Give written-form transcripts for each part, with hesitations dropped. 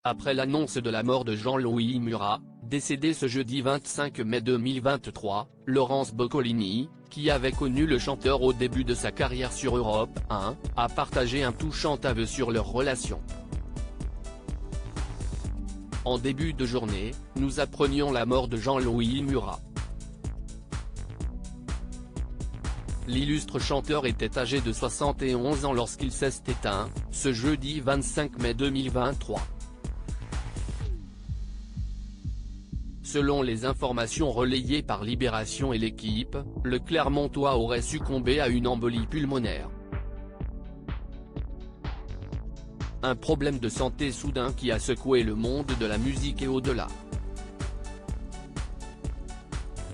Après l'annonce de la mort de Jean-Louis Murat, décédé ce jeudi 25 mai 2023, Laurence Boccolini, qui avait connu le chanteur au début de sa carrière sur Europe 1, a partagé un touchant aveu sur leur relation. En début de journée, nous apprenions la mort de Jean-Louis Murat. L'illustre chanteur était âgé de 71 ans lorsqu'il s'est éteint, ce jeudi 25 mai 2023. Selon les informations relayées par Libération et l'Équipe, le Clermontois aurait succombé à une embolie pulmonaire. Un problème de santé soudain qui a secoué le monde de la musique et au-delà.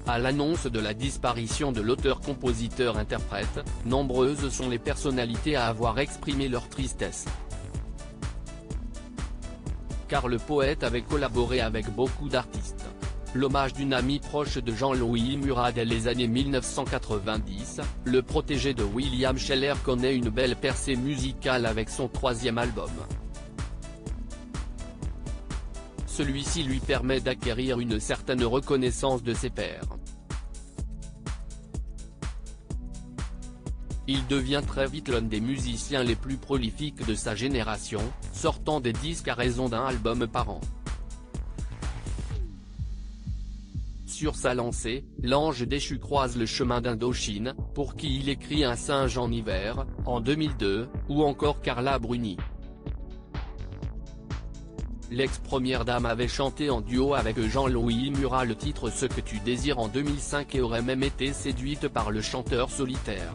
À l'annonce de la disparition de l'auteur-compositeur-interprète, nombreuses sont les personnalités à avoir exprimé leur tristesse. Car le poète avait collaboré avec beaucoup d'artistes. L'hommage d'une amie proche de Jean-Louis Murat dès les années 1990, le protégé de William Scheller connaît une belle percée musicale avec son 3e album. Celui-ci lui permet d'acquérir une certaine reconnaissance de ses pairs. Il devient très vite l'un des musiciens les plus prolifiques de sa génération, sortant des disques à raison d'un album par an. Sur sa lancée, l'ange déchu croise le chemin d'Indochine, pour qui il écrit Un singe en hiver, en 2002, ou encore Carla Bruni. L'ex-première dame avait chanté en duo avec Jean-Louis Murat le titre Ce que tu désires en 2005 et aurait même été séduite par le chanteur solitaire.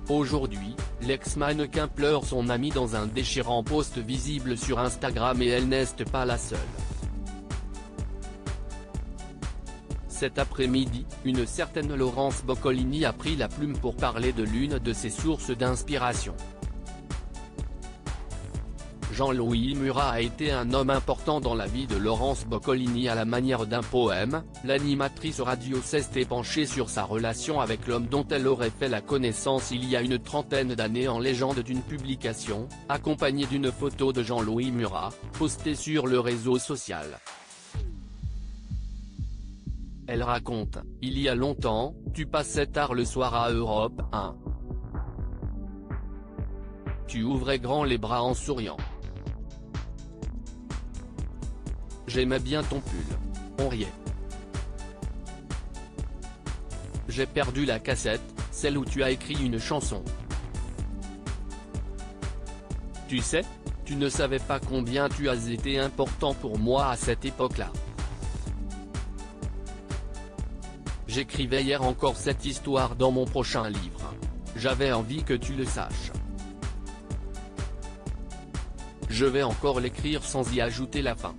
Aujourd'hui, l'ex-mannequin pleure son amie dans un déchirant post visible sur Instagram et elle n'est pas la seule. Cet après-midi, une certaine Laurence Boccolini a pris la plume pour parler de l'une de ses sources d'inspiration. Jean-Louis Murat a été un homme important dans la vie de Laurence Boccolini à la manière d'un poème. L'animatrice radio s'est penchée sur sa relation avec l'homme dont elle aurait fait la connaissance il y a une trentaine d'années en légende d'une publication, accompagnée d'une photo de Jean-Louis Murat, postée sur le réseau social. Elle raconte, il y a longtemps, tu passais tard le soir à Europe 1. Tu ouvrais grand les bras en souriant. J'aimais bien ton pull. On riait. J'ai perdu la cassette, celle où tu as écrit une chanson. Tu sais, tu ne savais pas combien tu as été important pour moi à cette époque-là. J'écrivais hier encore cette histoire dans mon prochain livre. J'avais envie que tu le saches. Je vais encore l'écrire sans y ajouter la fin.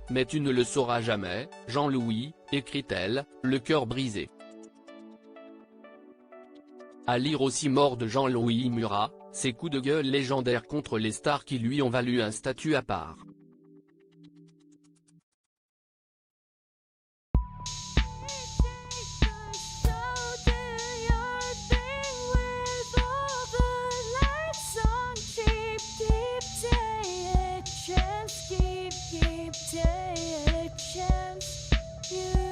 Mais tu ne le sauras jamais, Jean-Louis, écrit-elle, le cœur brisé. À lire aussi Mort de Jean-Louis Murat, ses coups de gueule légendaires contre les stars qui lui ont valu un statut à part. Keep taking a chance. You